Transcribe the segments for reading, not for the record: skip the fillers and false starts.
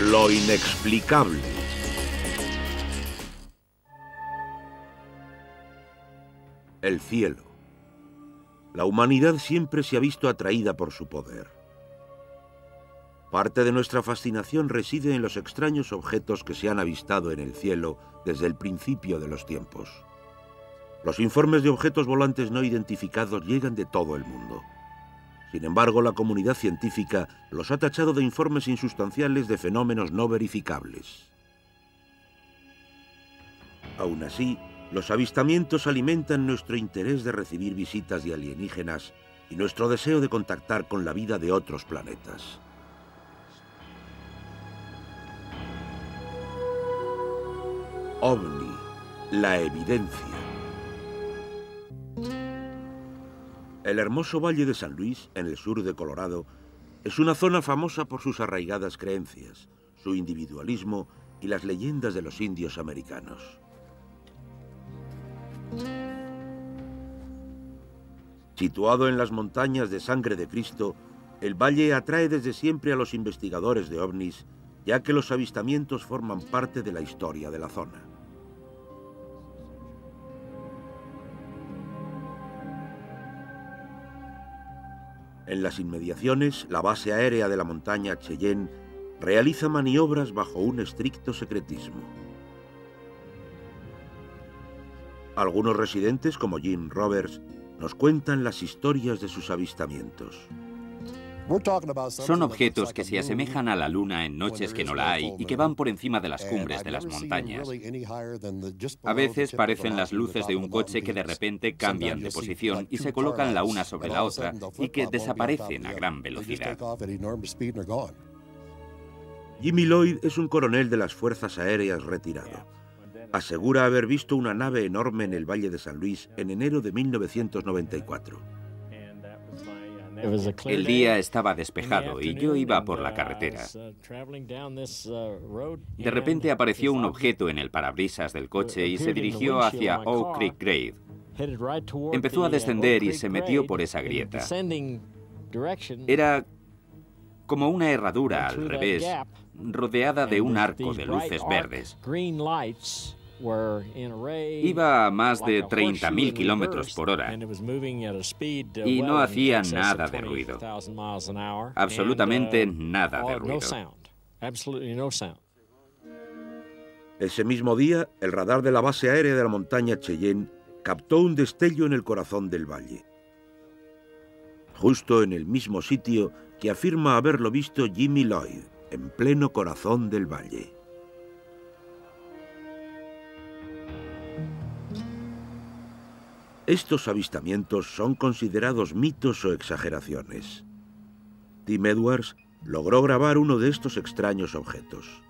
Lo inexplicable. El cielo. La humanidad siempre se ha visto atraída por su poder. Parte de nuestra fascinación reside en los extraños objetos que se han avistado en el cielo desde el principio de los tiempos. Los informes de objetos volantes no identificados llegan de todo el mundo. Sin embargo, la comunidad científica los ha tachado de informes insustanciales de fenómenos no verificables. Aún así, los avistamientos alimentan nuestro interés de recibir visitas de alienígenas y nuestro deseo de contactar con la vida de otros planetas. OVNI, la evidencia. El hermoso Valle de San Luis, en el sur de Colorado, es una zona famosa por sus arraigadas creencias, su individualismo y las leyendas de los indios americanos. Situado en las montañas de Sangre de Cristo, el valle atrae desde siempre a los investigadores de ovnis, ya que los avistamientos forman parte de la historia de la zona. En las inmediaciones, la base aérea de la montaña Cheyenne realiza maniobras bajo un estricto secretismo. Algunos residentes, como Jim Roberts, nos cuentan las historias de sus avistamientos. Son objetos que se asemejan a la luna en noches que no la hay y que van por encima de las cumbres de las montañas. A veces parecen las luces de un coche que de repente cambian de posición y se colocan la una sobre la otra y que desaparecen a gran velocidad. Jimmy Lloyd es un coronel de las Fuerzas Aéreas retirado. Asegura haber visto una nave enorme en el Valle de San Luis en enero de 1994. El día estaba despejado y yo iba por la carretera. De repente apareció un objeto en el parabrisas del coche y se dirigió hacia Oak Creek Grade. Empezó a descender y se metió por esa grieta. Era como una herradura al revés, rodeada de un arco de luces verdes. Iba a más de 30.000 kilómetros por hora y no hacía nada de ruido. Absolutamente nada de ruido. Ese mismo día, el radar de la base aérea de la montaña Cheyenne captó un destello en el corazón del valle. Justo en el mismo sitio que afirma haberlo visto Jimmy Lloyd, en pleno corazón del valle. Estos avistamientos son considerados mitos o exageraciones. Tim Edwards logró grabar uno de estos extraños objetos.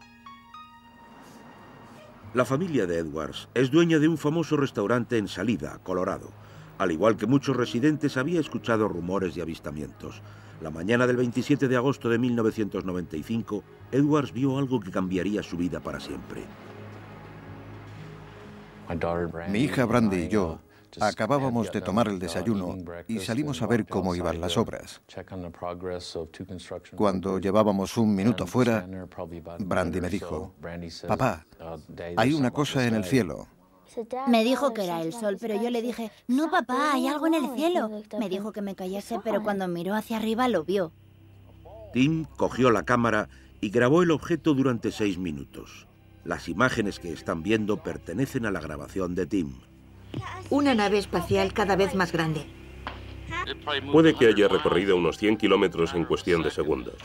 La familia de Edwards es dueña de un famoso restaurante en Salida, Colorado. Al igual que muchos residentes, había escuchado rumores de avistamientos. La mañana del 27 de agosto de 1995, Edwards vio algo que cambiaría su vida para siempre. Mi hija Brandy y yo acabábamos de tomar el desayuno y salimos a ver cómo iban las obras. Cuando llevábamos un minuto fuera, Brandy me dijo: «Papá, hay una cosa en el cielo». Me dijo que era el sol, pero yo le dije: «No, papá, hay algo en el cielo». Me dijo que me callase, pero cuando miró hacia arriba lo vio. Tim cogió la cámara y grabó el objeto durante 6 minutos. Las imágenes que están viendo pertenecen a la grabación de Tim. Una nave espacial cada vez más grande. Puede que haya recorrido unos 100 kilómetros en cuestión de segundos.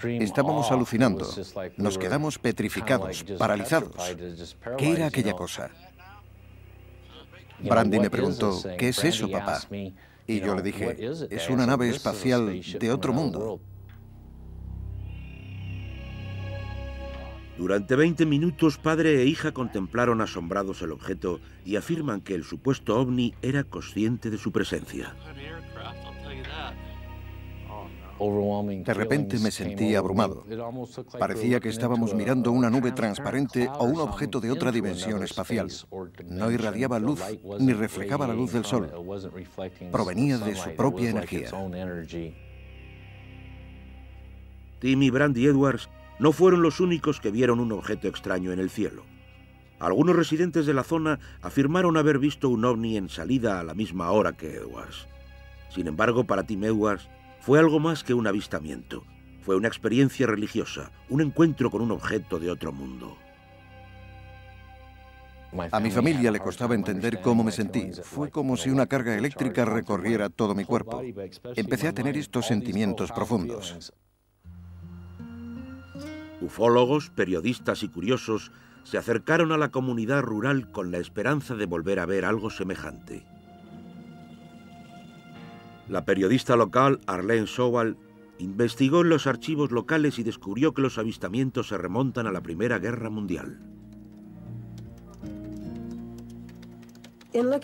Estábamos alucinando. Nos quedamos petrificados, paralizados. ¿Qué era aquella cosa? Brandy me preguntó: «¿Qué es eso, papá?». Y yo le dije: «Es una nave espacial de otro mundo». Durante 20 minutos, padre e hija contemplaron asombrados el objeto y afirman que el supuesto ovni era consciente de su presencia. De repente me sentí abrumado. Parecía que estábamos mirando una nube transparente o un objeto de otra dimensión espacial. No irradiaba luz ni reflejaba la luz del sol. Provenía de su propia energía. Tim y Brandy Edwards no fueron los únicos que vieron un objeto extraño en el cielo. Algunos residentes de la zona afirmaron haber visto un ovni en salida a la misma hora que Edwards. Sin embargo, para Tim Edwards fue algo más que un avistamiento. Fue una experiencia religiosa, un encuentro con un objeto de otro mundo. A mi familia le costaba entender cómo me sentí. Fue como si una carga eléctrica recorriera todo mi cuerpo. Empecé a tener estos sentimientos profundos. Ufólogos, periodistas y curiosos se acercaron a la comunidad rural con la esperanza de volver a ver algo semejante. La periodista local, Arlene Sowell, investigó en los archivos locales y descubrió que los avistamientos se remontan a la Primera Guerra Mundial.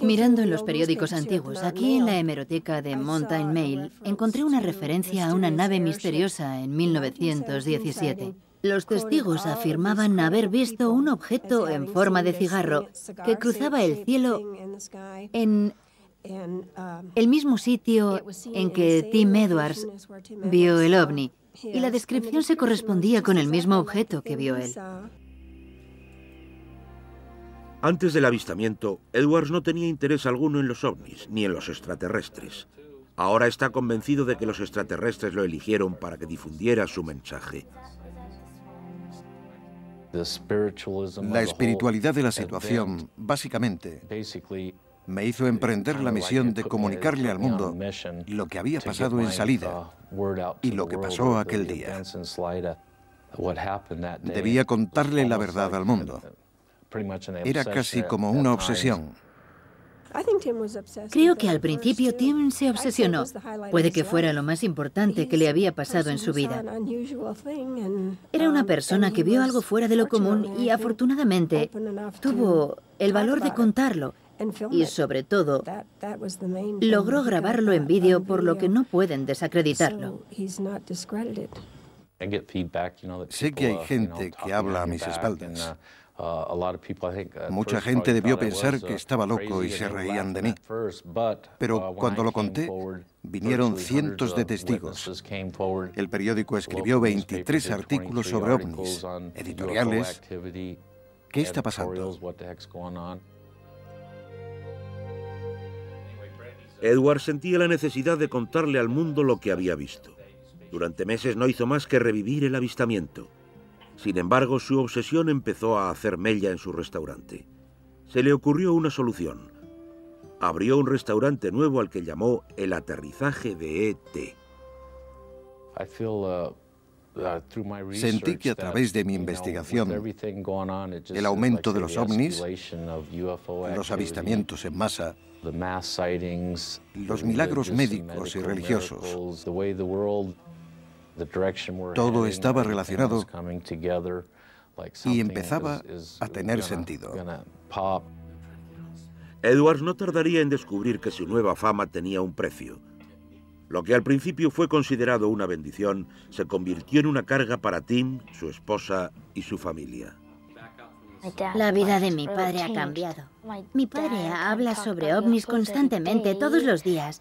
Mirando en los periódicos antiguos, aquí en la hemeroteca de Mountain Mail, encontré una referencia a una nave misteriosa en 1917. Los testigos afirmaban haber visto un objeto en forma de cigarro que cruzaba el cielo en el mismo sitio en que Tim Edwards vio el ovni, y la descripción se correspondía con el mismo objeto que vio él. Antes del avistamiento, Edwards no tenía interés alguno en los ovnis, ni en los extraterrestres. Ahora está convencido de que los extraterrestres lo eligieron para que difundiera su mensaje. La espiritualidad de la situación, básicamente, me hizo emprender la misión de comunicarle al mundo lo que había pasado en salida y lo que pasó aquel día. Debía contarle la verdad al mundo. Era casi como una obsesión. Creo que al principio Tim se obsesionó. Puede que fuera lo más importante que le había pasado en su vida. Era una persona que vio algo fuera de lo común y afortunadamente tuvo el valor de contarlo. Y sobre todo, logró grabarlo en vídeo, por lo que no pueden desacreditarlo. Sé que hay gente que habla a mis espaldas. Mucha gente debió pensar que estaba loco y se reían de mí. Pero cuando lo conté, vinieron cientos de testigos. El periódico escribió 23 artículos sobre ovnis, editoriales. ¿Qué está pasando? Edwards sentía la necesidad de contarle al mundo lo que había visto. Durante meses no hizo más que revivir el avistamiento. Sin embargo, su obsesión empezó a hacer mella en su restaurante. Se le ocurrió una solución. Abrió un restaurante nuevo al que llamó El Aterrizaje de E.T. Sentí que a través de mi investigación, el aumento de los ovnis, los avistamientos en masa, los milagros médicos y religiosos, todo estaba relacionado y empezaba a tener sentido. Edwards no tardaría en descubrir que su nueva fama tenía un precio. Lo que al principio fue considerado una bendición se convirtió en una carga para Tim, su esposa y su familia. La vida de mi padre ha cambiado. Mi padre habla sobre ovnis constantemente, todos los días.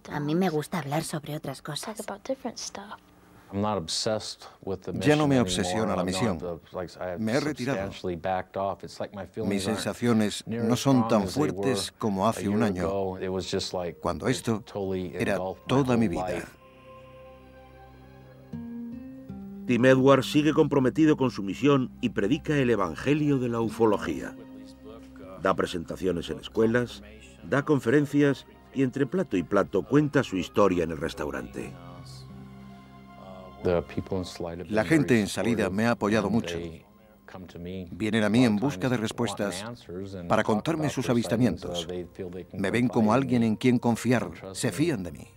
A mí me gusta hablar sobre otras cosas. Ya no me obsesiona la misión. Me he retirado. Mis sensaciones no son tan fuertes como hace un año, cuando esto era toda mi vida. Tim Edwards sigue comprometido con su misión y predica el evangelio de la ufología. Da presentaciones en escuelas, da conferencias y entre plato y plato cuenta su historia en el restaurante. La gente en salida me ha apoyado mucho. Vienen a mí en busca de respuestas para contarme sus avistamientos. Me ven como alguien en quien confiar, se fían de mí.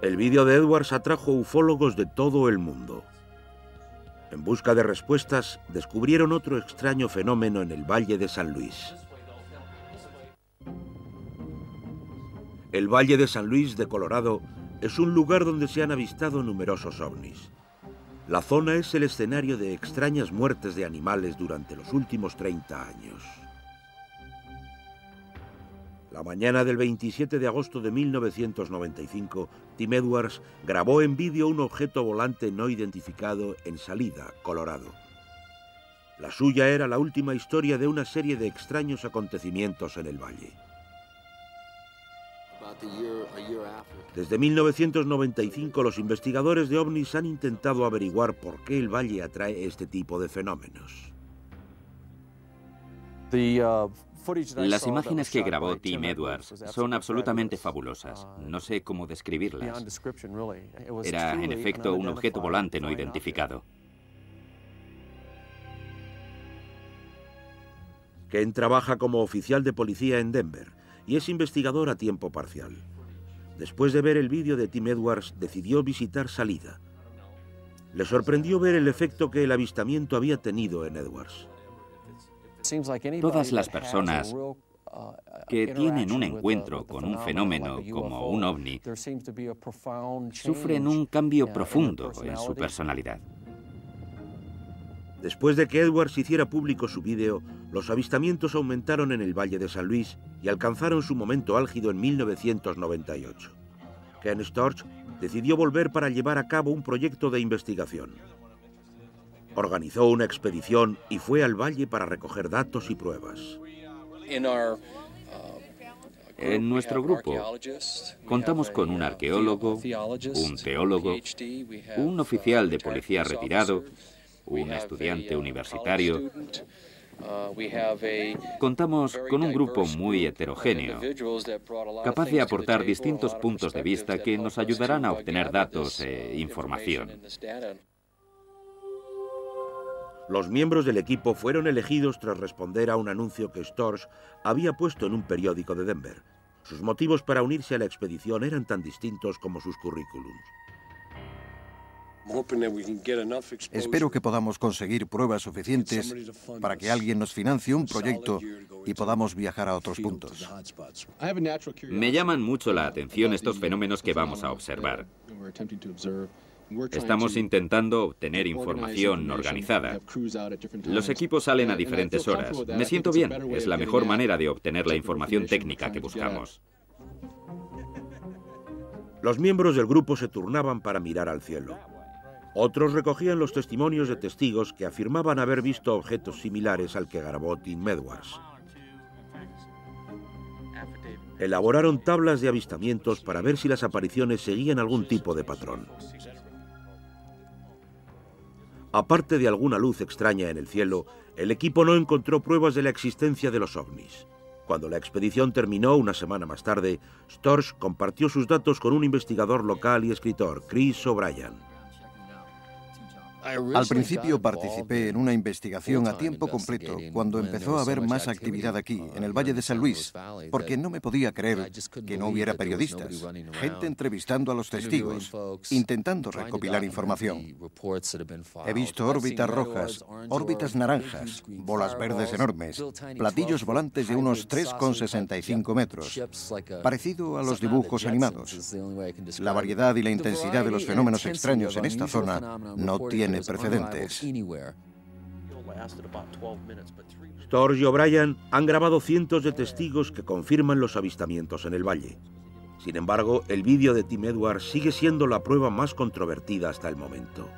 El vídeo de Edwards atrajo ufólogos de todo el mundo. En busca de respuestas, descubrieron otro extraño fenómeno en el Valle de San Luis. El Valle de San Luis de Colorado es un lugar donde se han avistado numerosos ovnis. La zona es el escenario de extrañas muertes de animales durante los últimos 30 años. La mañana del 27 de agosto de 1995, Tim Edwards grabó en vídeo un objeto volante no identificado en Salida, Colorado. La suya era la última historia de una serie de extraños acontecimientos en el valle. Desde 1995, los investigadores de ovnis han intentado averiguar por qué el valle atrae este tipo de fenómenos. Las imágenes que grabó Tim Edwards son absolutamente fabulosas. No sé cómo describirlas. Era, en efecto, un objeto volante no identificado. Ken trabaja como oficial de policía en Denver y es investigador a tiempo parcial. Después de ver el vídeo de Tim Edwards, decidió visitar Salida. Le sorprendió ver el efecto que el avistamiento había tenido en Edwards. Todas las personas que tienen un encuentro con un fenómeno como un ovni sufren un cambio profundo en su personalidad. Después de que Edwards hiciera público su vídeo, los avistamientos aumentaron en el Valle de San Luis y alcanzaron su momento álgido en 1998. Ken Storch decidió volver para llevar a cabo un proyecto de investigación. Organizó una expedición y fue al valle para recoger datos y pruebas. En nuestro grupo contamos con un arqueólogo, un teólogo, un oficial de policía retirado, un estudiante universitario. Contamos con un grupo muy heterogéneo, capaz de aportar distintos puntos de vista que nos ayudarán a obtener datos e información. Los miembros del equipo fueron elegidos tras responder a un anuncio que Storch había puesto en un periódico de Denver. Sus motivos para unirse a la expedición eran tan distintos como sus currículums. Espero que podamos conseguir pruebas suficientes para que alguien nos financie un proyecto y podamos viajar a otros puntos. Me llaman mucho la atención estos fenómenos que vamos a observar. Estamos intentando obtener información organizada. Los equipos salen a diferentes horas. Me siento bien. Es la mejor manera de obtener la información técnica que buscamos. Los miembros del grupo se turnaban para mirar al cielo. Otros recogían los testimonios de testigos que afirmaban haber visto objetos similares al que grabó Tim Edwards. Elaboraron tablas de avistamientos para ver si las apariciones seguían algún tipo de patrón. Aparte de alguna luz extraña en el cielo, el equipo no encontró pruebas de la existencia de los ovnis. Cuando la expedición terminó una semana más tarde, Storch compartió sus datos con un investigador local y escritor, Chris O'Brien. Al principio participé en una investigación a tiempo completo cuando empezó a haber más actividad aquí, en el Valle de San Luis, porque no me podía creer que no hubiera periodistas, gente entrevistando a los testigos, intentando recopilar información. He visto órbitas rojas, órbitas naranjas, bolas verdes enormes, platillos volantes de unos 3,65 metros, parecido a los dibujos animados. La variedad y la intensidad de los fenómenos extraños en esta zona no tiene precedentes. Storch y O'Brien han grabado cientos de testigos que confirman los avistamientos en el valle. Sin embargo, el vídeo de Tim Edwards sigue siendo la prueba más controvertida hasta el momento.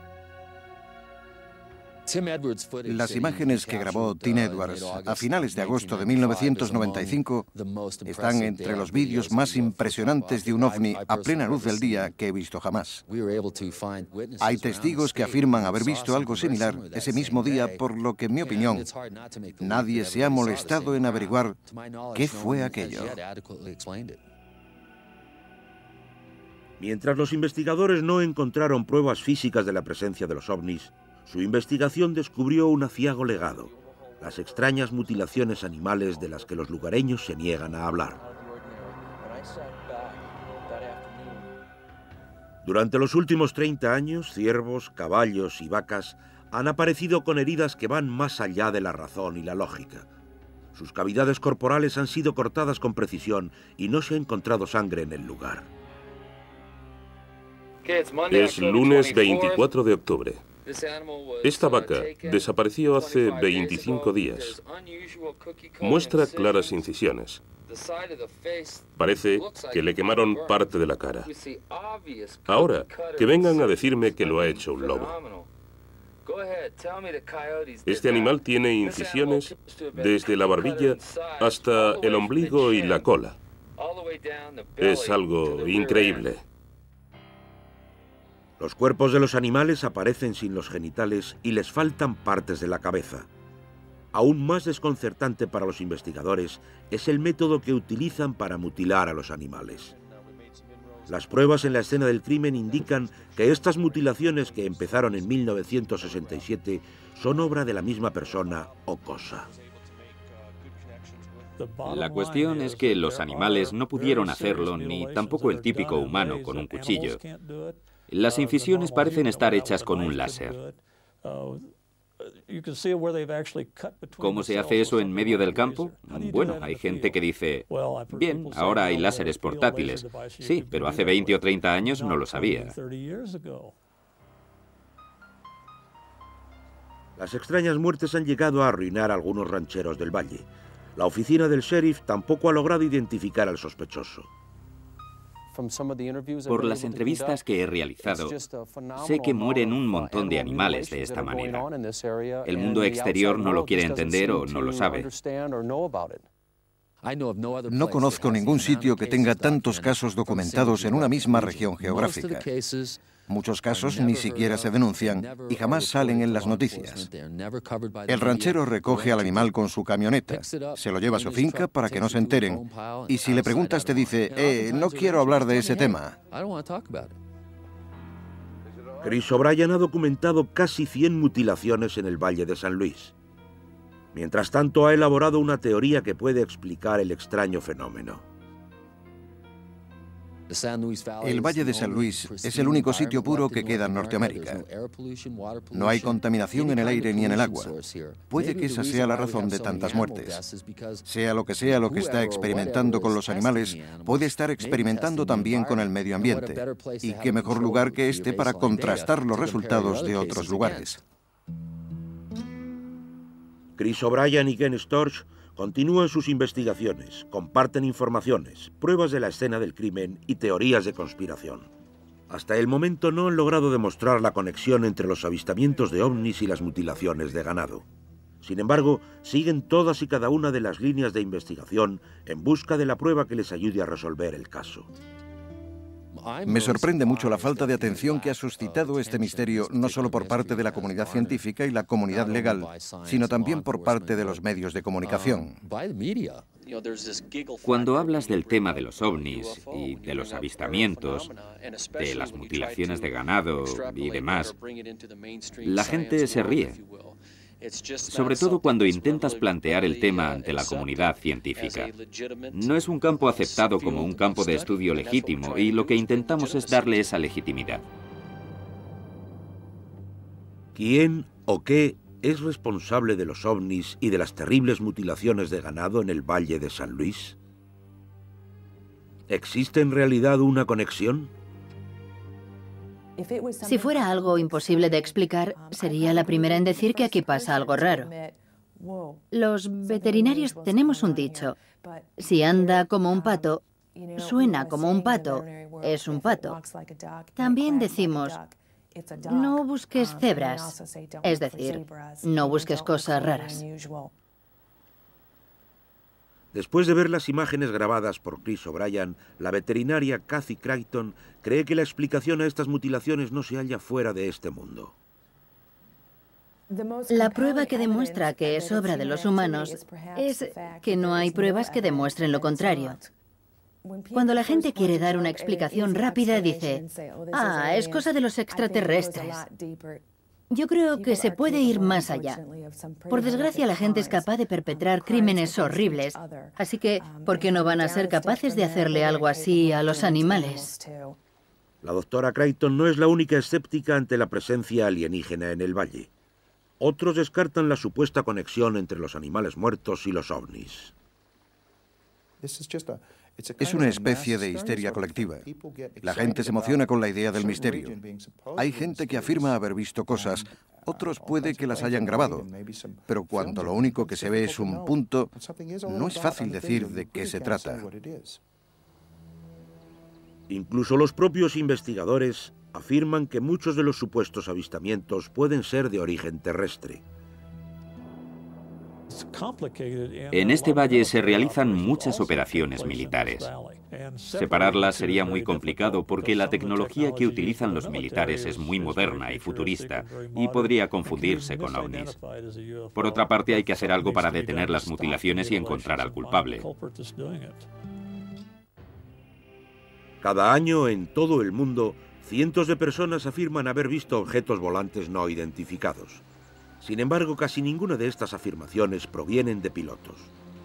Las imágenes que grabó Tim Edwards a finales de agosto de 1995 están entre los vídeos más impresionantes de un ovni a plena luz del día que he visto jamás. Hay testigos que afirman haber visto algo similar ese mismo día, por lo que, en mi opinión, nadie se ha molestado en averiguar qué fue aquello. Mientras los investigadores no encontraron pruebas físicas de la presencia de los ovnis, su investigación descubrió un aciago legado, las extrañas mutilaciones animales de las que los lugareños se niegan a hablar. Durante los últimos 30 años, ciervos, caballos y vacas han aparecido con heridas que van más allá de la razón y la lógica. Sus cavidades corporales han sido cortadas con precisión y no se ha encontrado sangre en el lugar. Es lunes 24 de octubre. Esta vaca desapareció hace 25 días. Muestra claras incisiones. Parece que le quemaron parte de la cara. Ahora, que vengan a decirme que lo ha hecho un lobo. Este animal tiene incisiones desde la barbilla hasta el ombligo y la cola. Es algo increíble. Los cuerpos de los animales aparecen sin los genitales y les faltan partes de la cabeza. Aún más desconcertante para los investigadores es el método que utilizan para mutilar a los animales. Las pruebas en la escena del crimen indican que estas mutilaciones, que empezaron en 1967, son obra de la misma persona o cosa. La cuestión es que los animales no pudieron hacerlo, ni tampoco el típico humano con un cuchillo. Las incisiones parecen estar hechas con un láser. ¿Cómo se hace eso en medio del campo? Bueno, hay gente que dice, bien, ahora hay láseres portátiles. Sí, pero hace 20 o 30 años no lo sabía. Las extrañas muertes han llegado a arruinar a algunos rancheros del valle. La oficina del sheriff tampoco ha logrado identificar al sospechoso. Por las entrevistas que he realizado, sé que mueren un montón de animales de esta manera. El mundo exterior no lo quiere entender o no lo sabe. No conozco ningún sitio que tenga tantos casos documentados en una misma región geográfica. Muchos casos ni siquiera se denuncian y jamás salen en las noticias. El ranchero recoge al animal con su camioneta, se lo lleva a su finca para que no se enteren, y si le preguntas te dice, no quiero hablar de ese tema. Chris O'Brien ha documentado casi 100 mutilaciones en el Valle de San Luis. Mientras tanto, ha elaborado una teoría que puede explicar el extraño fenómeno. El Valle de San Luis es el único sitio puro que queda en Norteamérica. No hay contaminación en el aire ni en el agua. Puede que esa sea la razón de tantas muertes. Sea lo que está experimentando con los animales, puede estar experimentando también con el medio ambiente. Y qué mejor lugar que este para contrastar los resultados de otros lugares. Chris O'Brien y Ken Storch continúan sus investigaciones, comparten informaciones, pruebas de la escena del crimen y teorías de conspiración. Hasta el momento no han logrado demostrar la conexión entre los avistamientos de ovnis y las mutilaciones de ganado. Sin embargo, siguen todas y cada una de las líneas de investigación en busca de la prueba que les ayude a resolver el caso. Me sorprende mucho la falta de atención que ha suscitado este misterio, no solo por parte de la comunidad científica y la comunidad legal, sino también por parte de los medios de comunicación. Cuando hablas del tema de los ovnis y de los avistamientos, de las mutilaciones de ganado y demás, la gente se ríe. Sobre todo cuando intentas plantear el tema ante la comunidad científica. No es un campo aceptado como un campo de estudio legítimo y lo que intentamos es darle esa legitimidad. ¿Quién o qué es responsable de los ovnis y de las terribles mutilaciones de ganado en el Valle de San Luis? ¿Existe en realidad una conexión? Si fuera algo imposible de explicar, sería la primera en decir que aquí pasa algo raro. Los veterinarios tenemos un dicho: si anda como un pato, suena como un pato, es un pato. También decimos: no busques cebras, es decir, no busques cosas raras. Después de ver las imágenes grabadas por Chris O'Brien, la veterinaria Kathy Crichton cree que la explicación a estas mutilaciones no se halla fuera de este mundo. La prueba que demuestra que es obra de los humanos es que no hay pruebas que demuestren lo contrario. Cuando la gente quiere dar una explicación rápida, dice: es cosa de los extraterrestres. Yo creo que se puede ir más allá. Por desgracia, la gente es capaz de perpetrar crímenes horribles, así que, ¿por qué no van a ser capaces de hacerle algo así a los animales? La doctora Crichton no es la única escéptica ante la presencia alienígena en el valle. Otros descartan la supuesta conexión entre los animales muertos y los ovnis. Es una especie de histeria colectiva. La gente se emociona con la idea del misterio. Hay gente que afirma haber visto cosas, otros puede que las hayan grabado, pero cuando lo único que se ve es un punto, no es fácil decir de qué se trata. Incluso los propios investigadores afirman que muchos de los supuestos avistamientos pueden ser de origen terrestre. En este valle se realizan muchas operaciones militares. Separarlas sería muy complicado porque la tecnología que utilizan los militares es muy moderna y futurista y podría confundirse con ovnis. Por otra parte, hay que hacer algo para detener las mutilaciones y encontrar al culpable. Cada año en todo el mundo, cientos de personas afirman haber visto objetos volantes no identificados. Sin embargo, casi ninguna de estas afirmaciones provienen de pilotos.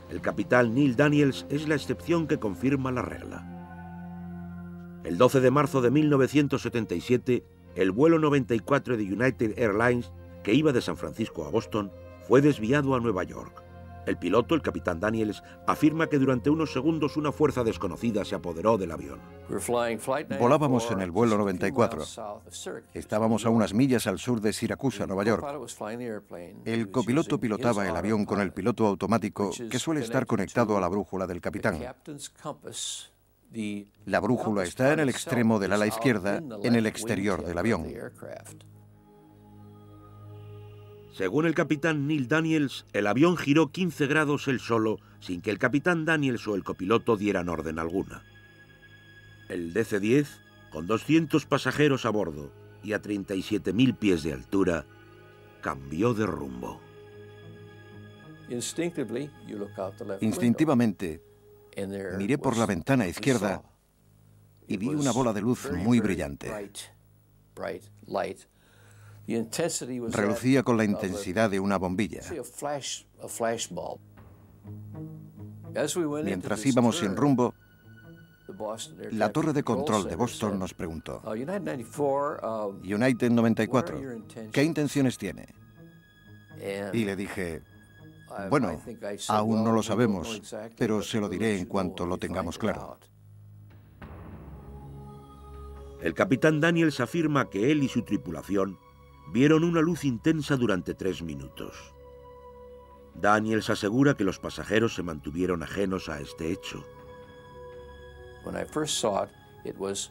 El capitán Neil Daniels es la excepción que confirma la regla. El 12 de marzo de 1977, el vuelo 94 de United Airlines, que iba de San Francisco a Boston, fue desviado a Nueva York. El piloto, el capitán Daniels, afirma que durante unos segundos una fuerza desconocida se apoderó del avión. Volábamos en el vuelo 94. Estábamos a unas millas al sur de Siracusa, Nueva York. El copiloto pilotaba el avión con el piloto automático que suele estar conectado a la brújula del capitán. La brújula está en el extremo del ala izquierda, en el exterior del avión. Según el capitán Neil Daniels, el avión giró 15 grados él solo, sin que el capitán Daniels o el copiloto dieran orden alguna. El DC-10, con 200 pasajeros a bordo y a 37.000 pies de altura, cambió de rumbo. Instintivamente, miré por la ventana izquierda y vi una bola de luz muy brillante. Relucía con la intensidad de una bombilla. Mientras íbamos sin rumbo, la torre de control de Boston nos preguntó: United 94, ¿qué intenciones tiene? Y le dije: bueno, aún no lo sabemos, pero se lo diré en cuanto lo tengamos claro. El capitán Daniels afirma que él y su tripulación vieron una luz intensa durante 3 minutos. Daniels asegura que los pasajeros se mantuvieron ajenos a este hecho.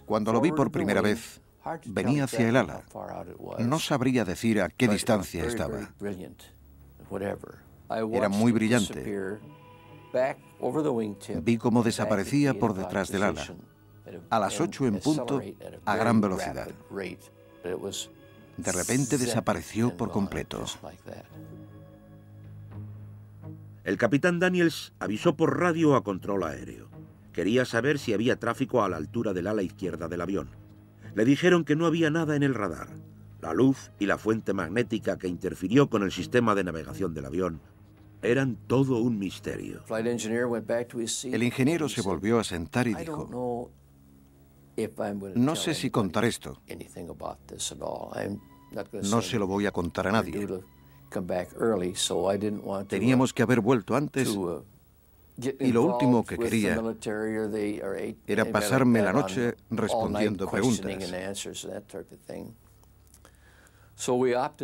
Cuando lo vi por primera vez, venía hacia el ala. No sabría decir a qué distancia estaba. Era muy brillante. Vi cómo desaparecía por detrás del ala, a las 8 en punto, a gran velocidad. De repente desapareció por completo. El capitán Daniels avisó por radio a control aéreo. Quería saber si había tráfico a la altura del ala izquierda del avión. Le dijeron que no había nada en el radar. La luz y la fuente magnética que interfirió con el sistema de navegación del avión eran todo un misterio. El ingeniero se volvió a sentar y dijo: no sé si contar esto. No se lo voy a contar a nadie. Teníamos que haber vuelto antes y lo último que quería era pasarme la noche respondiendo preguntas.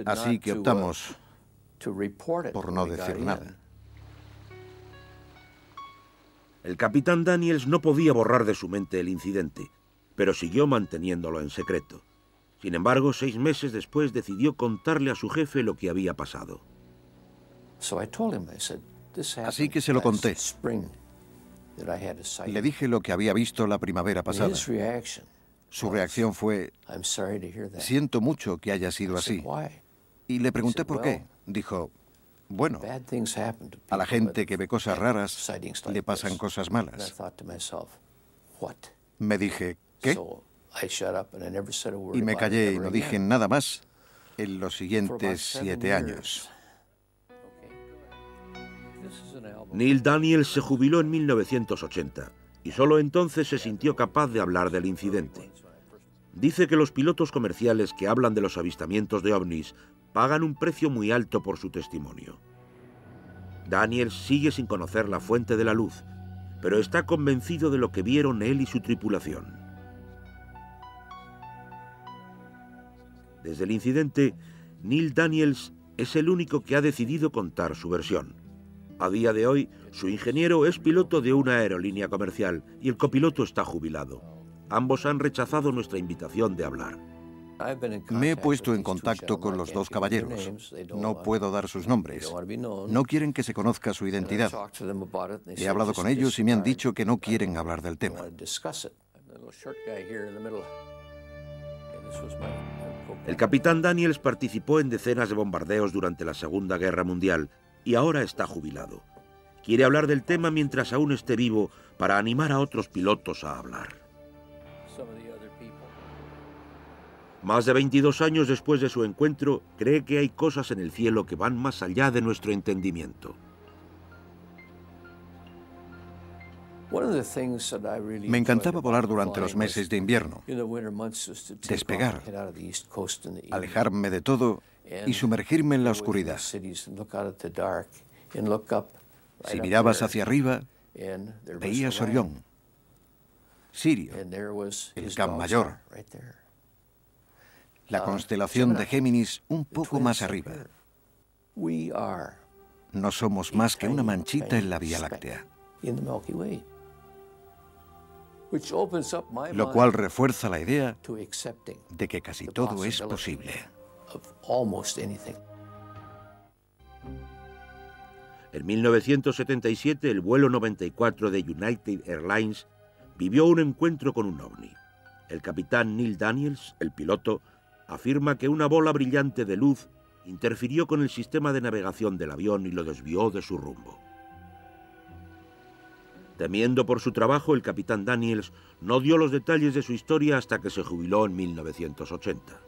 Así que optamos por no decir nada. El capitán Daniels no podía borrar de su mente el incidente, pero siguió manteniéndolo en secreto. Sin embargo, 6 meses después decidió contarle a su jefe lo que había pasado. Así que se lo conté. Le dije lo que había visto la primavera pasada. Su reacción fue: siento mucho que haya sido así. Y le pregunté por qué. Dijo: bueno, a la gente que ve cosas raras le pasan cosas malas. Me dije: ¿qué? Y me callé y no dije nada más en los siguientes 7 años. Neil Daniels se jubiló en 1980 y solo entonces se sintió capaz de hablar del incidente. Dice que los pilotos comerciales que hablan de los avistamientos de ovnis pagan un precio muy alto por su testimonio. Daniels sigue sin conocer la fuente de la luz, pero está convencido de lo que vieron él y su tripulación. Desde el incidente, Neil Daniels es el único que ha decidido contar su versión. A día de hoy, su ingeniero es piloto de una aerolínea comercial y el copiloto está jubilado. Ambos han rechazado nuestra invitación de hablar. Me he puesto en contacto con los dos caballeros. No puedo dar sus nombres. No quieren que se conozca su identidad. He hablado con ellos y me han dicho que no quieren hablar del tema. El capitán Daniels participó en decenas de bombardeos durante la Segunda Guerra Mundial y ahora está jubilado. Quiere hablar del tema mientras aún esté vivo para animar a otros pilotos a hablar. Más de 22 años después de su encuentro, cree que hay cosas en el cielo que van más allá de nuestro entendimiento. Me encantaba volar durante los meses de invierno, despegar, alejarme de todo y sumergirme en la oscuridad. Si mirabas hacia arriba, veías Orión, Sirio, el Cap Mayor, la constelación de Géminis un poco más arriba. No somos más que una manchita en la Vía Láctea. Lo cual refuerza la idea de que casi todo es posible. En 1977, el vuelo 94 de United Airlines vivió un encuentro con un ovni. El capitán Neil Daniels, el piloto, afirma que una bola brillante de luz interfirió con el sistema de navegación del avión y lo desvió de su rumbo. Temiendo por su trabajo, el capitán Daniels no dio los detalles de su historia hasta que se jubiló en 1980.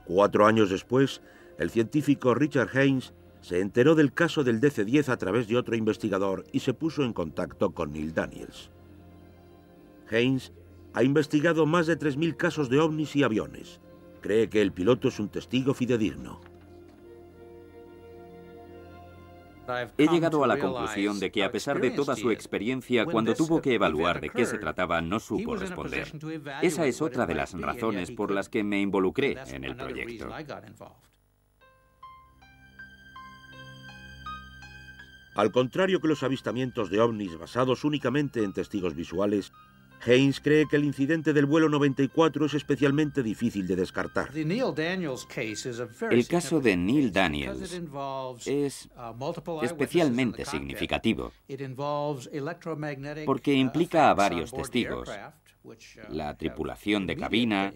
4 años después, el científico Richard Haynes se enteró del caso del DC-10 a través de otro investigador y se puso en contacto con Neil Daniels. Haynes ha investigado más de 3.000 casos de ovnis y aviones. Cree que el piloto es un testigo fidedigno. He llegado a la conclusión de que a pesar de toda su experiencia, cuando tuvo que evaluar de qué se trataba, no supo responder. Esa es otra de las razones por las que me involucré en el proyecto. Al contrario que los avistamientos de ovnis basados únicamente en testigos visuales, Haynes cree que el incidente del vuelo 94 es especialmente difícil de descartar. El caso de Neil Daniels es especialmente significativo porque implica a varios testigos: la tripulación de cabina,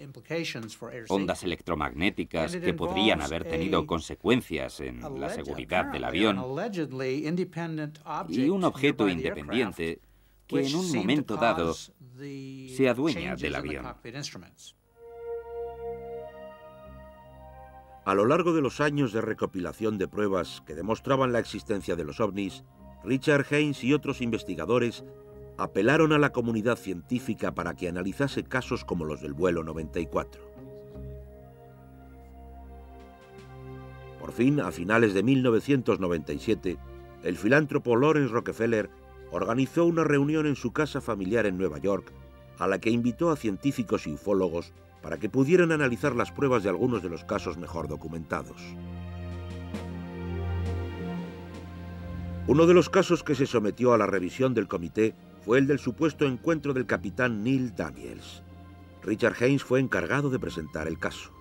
ondas electromagnéticas que podrían haber tenido consecuencias en la seguridad del avión, y un objeto independiente que en un momento dado se adueña del avión. A lo largo de los años de recopilación de pruebas que demostraban la existencia de los ovnis, Richard Haynes y otros investigadores apelaron a la comunidad científica para que analizase casos como los del vuelo 94. Por fin, a finales de 1997, el filántropo Lawrence Rockefeller organizó una reunión en su casa familiar en Nueva York, a la que invitó a científicos y ufólogos para que pudieran analizar las pruebas de algunos de los casos mejor documentados. Uno de los casos que se sometió a la revisión del comité fue el del supuesto encuentro del capitán Neil Daniels. Richard Haynes fue encargado de presentar el caso.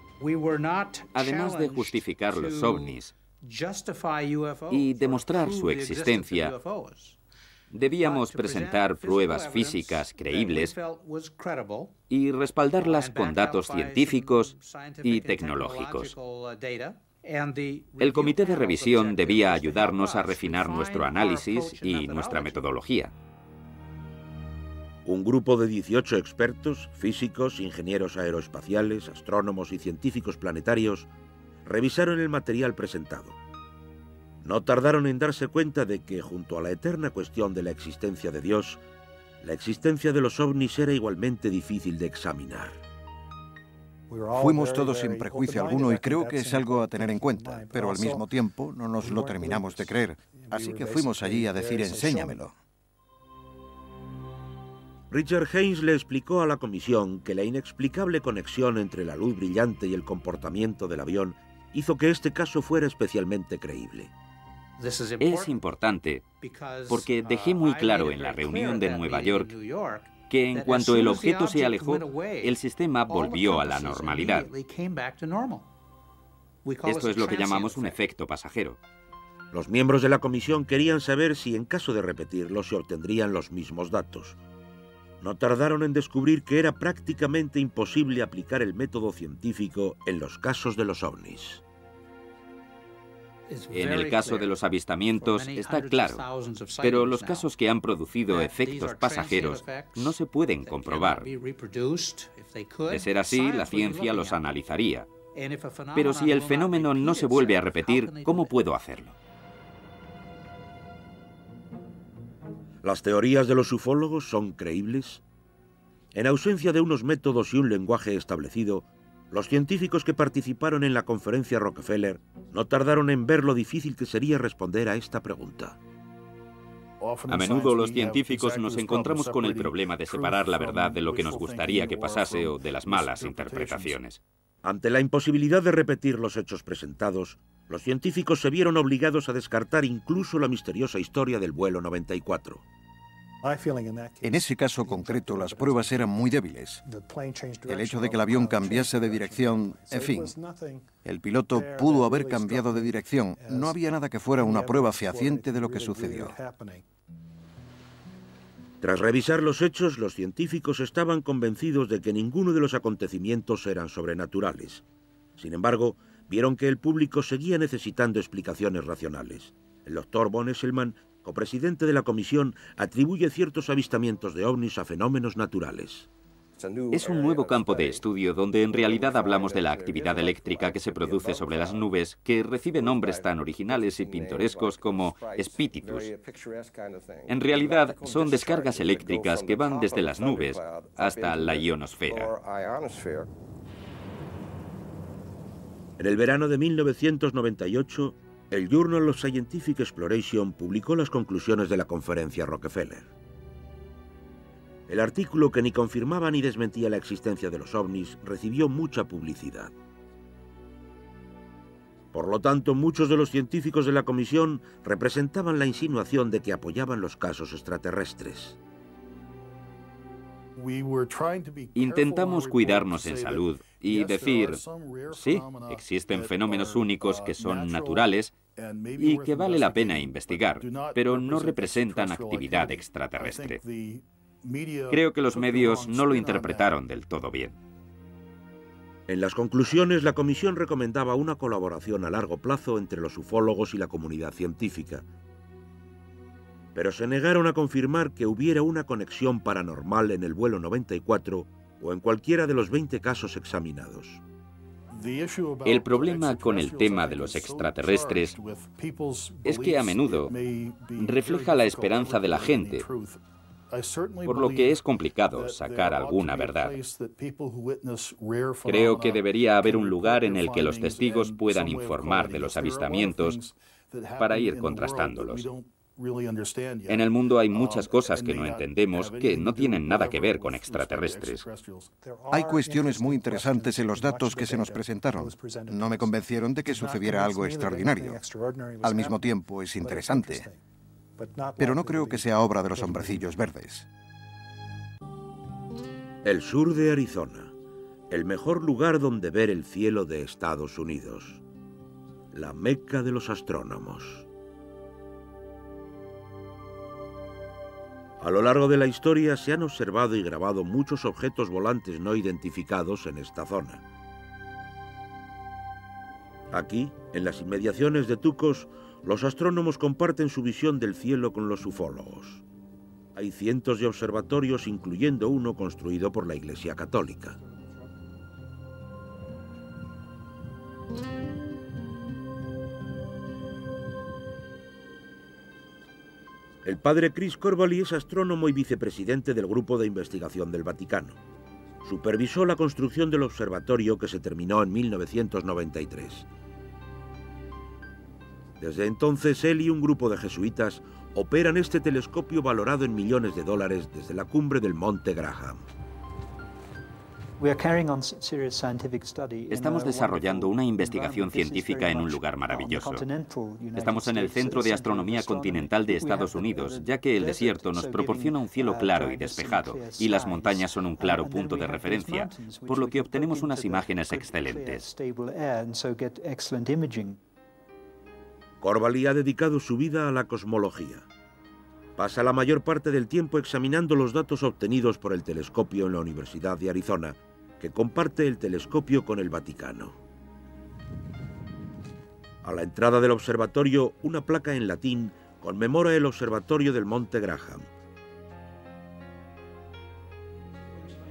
Además de justificar los ovnis y demostrar su existencia, debíamos presentar pruebas físicas creíbles y respaldarlas con datos científicos y tecnológicos. El comité de revisión debía ayudarnos a refinar nuestro análisis y nuestra metodología. Un grupo de 18 expertos, físicos, ingenieros aeroespaciales, astrónomos y científicos planetarios, revisaron el material presentado. No tardaron en darse cuenta de que, junto a la eterna cuestión de la existencia de Dios, la existencia de los ovnis era igualmente difícil de examinar. Fuimos todos sin prejuicio alguno y creo que es algo a tener en cuenta, pero al mismo tiempo no nos lo terminamos de creer, así que fuimos allí a decir: enséñamelo. Richard Haynes le explicó a la comisión que la inexplicable conexión entre la luz brillante y el comportamiento del avión hizo que este caso fuera especialmente creíble. Es importante porque dejé muy claro en la reunión de Nueva York que en cuanto el objeto se alejó, el sistema volvió a la normalidad. Esto es lo que llamamos un efecto pasajero. Los miembros de la comisión querían saber si en caso de repetirlo se obtendrían los mismos datos. No tardaron en descubrir que era prácticamente imposible aplicar el método científico en los casos de los ovnis. En el caso de los avistamientos está claro, pero los casos que han producido efectos pasajeros no se pueden comprobar. De ser así, la ciencia los analizaría. Pero si el fenómeno no se vuelve a repetir, ¿cómo puedo hacerlo? ¿Las teorías de los ufólogos son creíbles? En ausencia de unos métodos y un lenguaje establecido, los científicos que participaron en la conferencia Rockefeller no tardaron en ver lo difícil que sería responder a esta pregunta. A menudo los científicos nos encontramos con el problema de separar la verdad de lo que nos gustaría que pasase o de las malas interpretaciones. Ante la imposibilidad de repetir los hechos presentados, los científicos se vieron obligados a descartar incluso la misteriosa historia del vuelo 94. En ese caso concreto, las pruebas eran muy débiles. El hecho de que el avión cambiase de dirección, en fin, el piloto pudo haber cambiado de dirección. No había nada que fuera una prueba fehaciente de lo que sucedió. Tras revisar los hechos, los científicos estaban convencidos de que ninguno de los acontecimientos eran sobrenaturales. Sin embargo, vieron que el público seguía necesitando explicaciones racionales. El doctor von Esselman, copresidente de la comisión, atribuye ciertos avistamientos de ovnis a fenómenos naturales. Es un nuevo campo de estudio donde en realidad hablamos de la actividad eléctrica que se produce sobre las nubes, que recibe nombres tan originales y pintorescos como espíritus. En realidad son descargas eléctricas que van desde las nubes hasta la ionosfera. En el verano de 1998, el Journal of Scientific Exploration publicó las conclusiones de la conferencia Rockefeller. El artículo, que ni confirmaba ni desmentía la existencia de los ovnis, recibió mucha publicidad. Por lo tanto, muchos de los científicos de la comisión representaban la insinuación de que apoyaban los casos extraterrestres. Intentamos cuidarnos en salud y decir, sí, existen fenómenos únicos que son naturales y que vale la pena investigar, pero no representan actividad extraterrestre. Creo que los medios no lo interpretaron del todo bien. En las conclusiones, la comisión recomendaba una colaboración a largo plazo entre los ufólogos y la comunidad científica, pero se negaron a confirmar que hubiera una conexión paranormal en el vuelo 94 o en cualquiera de los 20 casos examinados. El problema con el tema de los extraterrestres es que a menudo refleja la esperanza de la gente, por lo que es complicado sacar alguna verdad. Creo que debería haber un lugar en el que los testigos puedan informar de los avistamientos para ir contrastándolos. En el mundo hay muchas cosas que no entendemos que no tienen nada que ver con extraterrestres. Hay cuestiones muy interesantes en los datos que se nos presentaron. No me convencieron de que sucediera algo extraordinario. Al mismo tiempo es interesante, pero no creo que sea obra de los hombrecillos verdes. El sur de Arizona, el mejor lugar donde ver el cielo de Estados Unidos. La meca de los astrónomos. A lo largo de la historia se han observado y grabado muchos objetos volantes no identificados en esta zona. Aquí, en las inmediaciones de Tucos, los astrónomos comparten su visión del cielo con los ufólogos. Hay cientos de observatorios, incluyendo uno construido por la Iglesia Católica. El padre Chris Corbally es astrónomo y vicepresidente del Grupo de Investigación del Vaticano. Supervisó la construcción del observatorio, que se terminó en 1993. Desde entonces, él y un grupo de jesuitas operan este telescopio valorado en millones de dólares desde la cumbre del Monte Graham. Estamos desarrollando una investigación científica en un lugar maravilloso. Estamos en el Centro de Astronomía Continental de Estados Unidos, ya que el desierto nos proporciona un cielo claro y despejado, y las montañas son un claro punto de referencia, por lo que obtenemos unas imágenes excelentes. Corbally ha dedicado su vida a la cosmología. Pasa la mayor parte del tiempo examinando los datos obtenidos por el telescopio en la Universidad de Arizona, que comparte el telescopio con el Vaticano. A la entrada del observatorio, una placa en latín conmemora el observatorio del Monte Graham.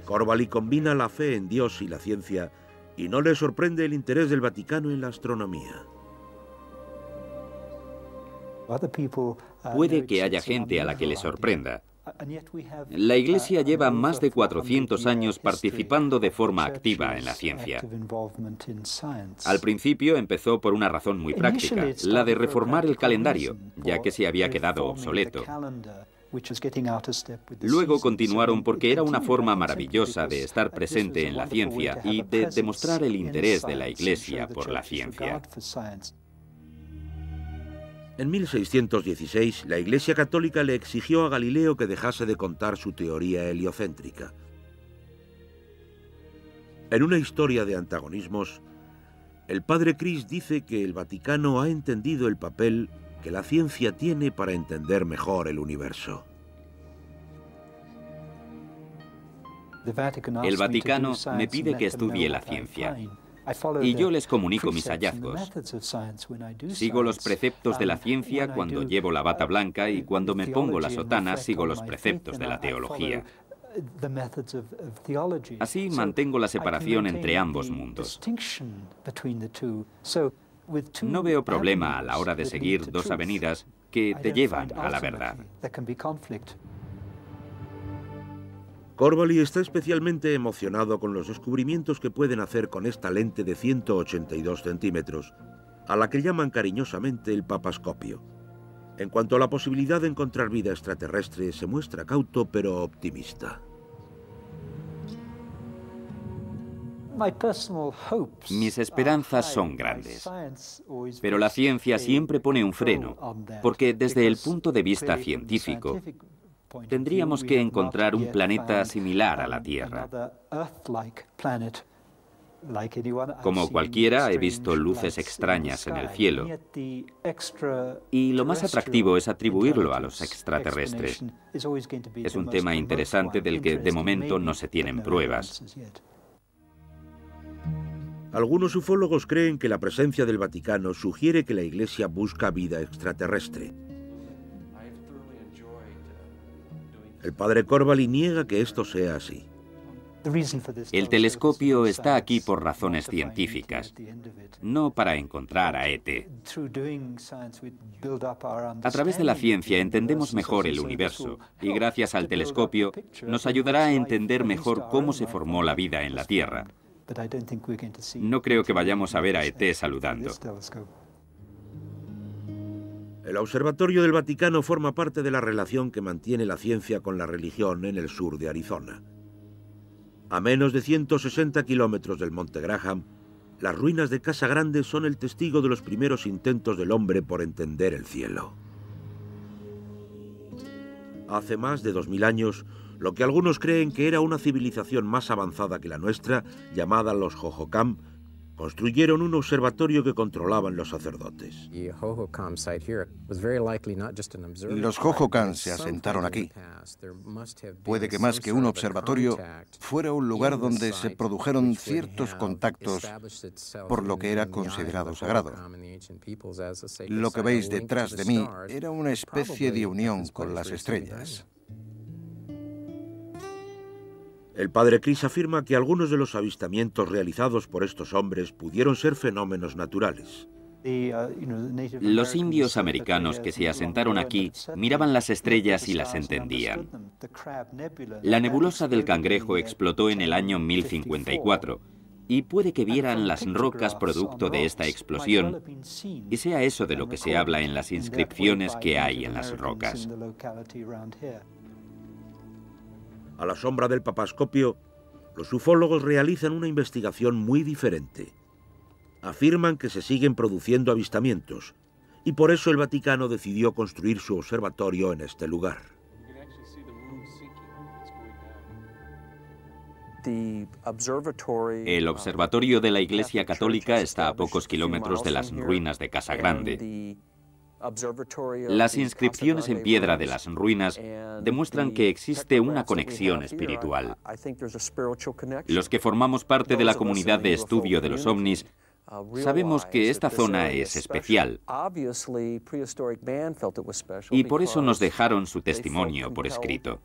Corbally combina la fe en Dios y la ciencia, y no le sorprende el interés del Vaticano en la astronomía. Puede que haya gente a la que le sorprenda. La Iglesia lleva más de 400 años participando de forma activa en la ciencia. Al principio empezó por una razón muy práctica, la de reformar el calendario, ya que se había quedado obsoleto. Luego continuaron porque era una forma maravillosa de estar presente en la ciencia y de demostrar el interés de la Iglesia por la ciencia. En 1616, la Iglesia Católica le exigió a Galileo que dejase de contar su teoría heliocéntrica. En una historia de antagonismos, el padre Chris dice que el Vaticano ha entendido el papel que la ciencia tiene para entender mejor el universo. El Vaticano me pide que estudie la ciencia. Y yo les comunico mis hallazgos. Sigo los preceptos de la ciencia cuando llevo la bata blanca y cuando me pongo la sotana sigo los preceptos de la teología. Así mantengo la separación entre ambos mundos. No veo problema a la hora de seguir dos avenidas que te llevan a la verdad. Corbally está especialmente emocionado con los descubrimientos que pueden hacer con esta lente de 182 centímetros, a la que llaman cariñosamente el papascopio. En cuanto a la posibilidad de encontrar vida extraterrestre, se muestra cauto pero optimista. Mis esperanzas son grandes, pero la ciencia siempre pone un freno, porque desde el punto de vista científico, tendríamos que encontrar un planeta similar a la Tierra. Como cualquiera, he visto luces extrañas en el cielo, y lo más atractivo es atribuirlo a los extraterrestres. Es un tema interesante del que de momento no se tienen pruebas. Algunos ufólogos creen que la presencia del Vaticano sugiere que la Iglesia busca vida extraterrestre. El padre Corbally niega que esto sea así. El telescopio está aquí por razones científicas, no para encontrar a ET. A través de la ciencia entendemos mejor el universo y gracias al telescopio nos ayudará a entender mejor cómo se formó la vida en la Tierra. No creo que vayamos a ver a ET saludando. El Observatorio del Vaticano forma parte de la relación que mantiene la ciencia con la religión en el sur de Arizona. A menos de 160 kilómetros del Monte Graham, las ruinas de Casa Grande son el testigo de los primeros intentos del hombre por entender el cielo. Hace más de 2000 años, lo que algunos creen que era una civilización más avanzada que la nuestra, llamada los Hohokam, construyeron un observatorio que controlaban los sacerdotes. Los Hohokam se asentaron aquí. Puede que más que un observatorio, fuera un lugar donde se produjeron ciertos contactos por lo que era considerado sagrado. Lo que veis detrás de mí era una especie de unión con las estrellas. El padre Chris afirma que algunos de los avistamientos realizados por estos hombres pudieron ser fenómenos naturales. Los indios americanos que se asentaron aquí miraban las estrellas y las entendían. La nebulosa del Cangrejo explotó en el año 1054 Y puede que vieran las rocas producto de esta explosión, y sea eso de lo que se habla en las inscripciones que hay en las rocas. A la sombra del papascopio, los ufólogos realizan una investigación muy diferente. Afirman que se siguen produciendo avistamientos, y por eso el Vaticano decidió construir su observatorio en este lugar. El observatorio de la Iglesia Católica está a pocos kilómetros de las ruinas de Casa Grande. Las inscripciones en piedra de las ruinas demuestran que existe una conexión espiritual. Los que formamos parte de la comunidad de estudio de los ovnis sabemos que esta zona es especial y por eso nos dejaron su testimonio por escrito.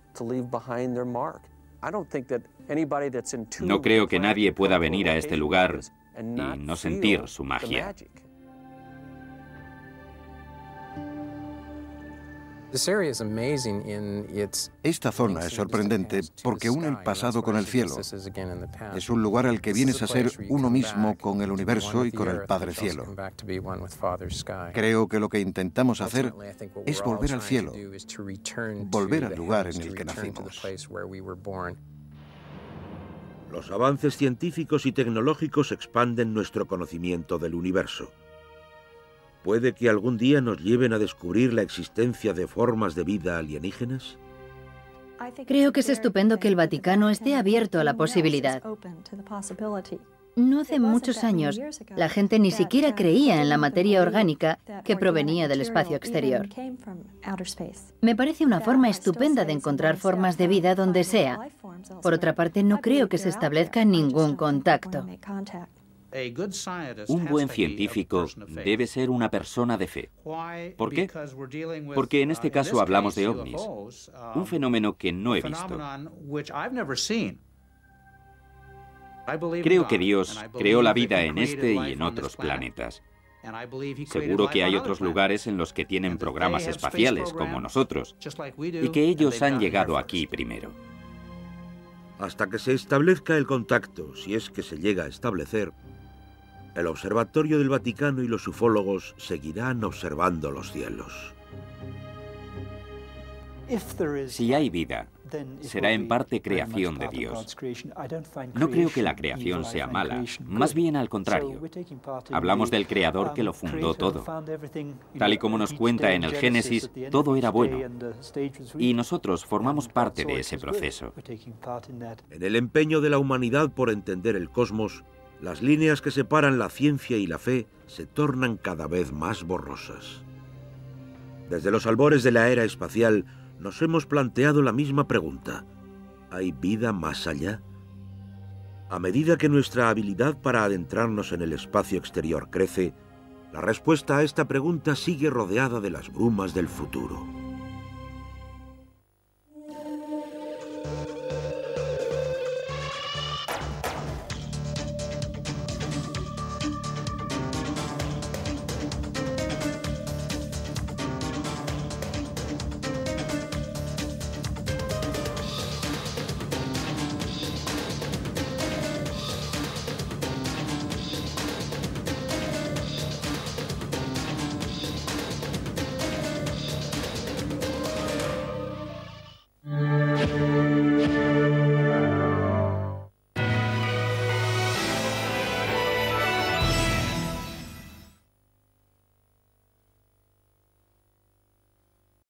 No creo que nadie pueda venir a este lugar y no sentir su magia. Esta zona es sorprendente porque une el pasado con el cielo. Es un lugar al que vienes a ser uno mismo con el universo y con el Padre Cielo. Creo que lo que intentamos hacer es volver al cielo, volver al lugar en el que nacimos. Los avances científicos y tecnológicos expanden nuestro conocimiento del universo. ¿Puede que algún día nos lleven a descubrir la existencia de formas de vida alienígenas? Creo que es estupendo que el Vaticano esté abierto a la posibilidad. No hace muchos años, la gente ni siquiera creía en la materia orgánica que provenía del espacio exterior. Me parece una forma estupenda de encontrar formas de vida donde sea. Por otra parte, no creo que se establezca ningún contacto. Un buen científico debe ser una persona de fe. ¿Por qué? Porque en este caso hablamos de ovnis, un fenómeno que no he visto. Creo que Dios creó la vida en este y en otros planetas. Seguro que hay otros lugares en los que tienen programas espaciales, como nosotros, y que ellos han llegado aquí primero. Hasta que se establezca el contacto, si es que se llega a establecer, el Observatorio del Vaticano y los ufólogos seguirán observando los cielos. Si hay vida, será en parte creación de Dios. No creo que la creación sea mala, más bien al contrario. Hablamos del Creador que lo fundó todo. Tal y como nos cuenta en el Génesis, todo era bueno. Y nosotros formamos parte de ese proceso. En el empeño de la humanidad por entender el cosmos, las líneas que separan la ciencia y la fe se tornan cada vez más borrosas. Desde los albores de la era espacial, nos hemos planteado la misma pregunta. ¿Hay vida más allá? A medida que nuestra habilidad para adentrarnos en el espacio exterior crece, la respuesta a esta pregunta sigue rodeada de las brumas del futuro.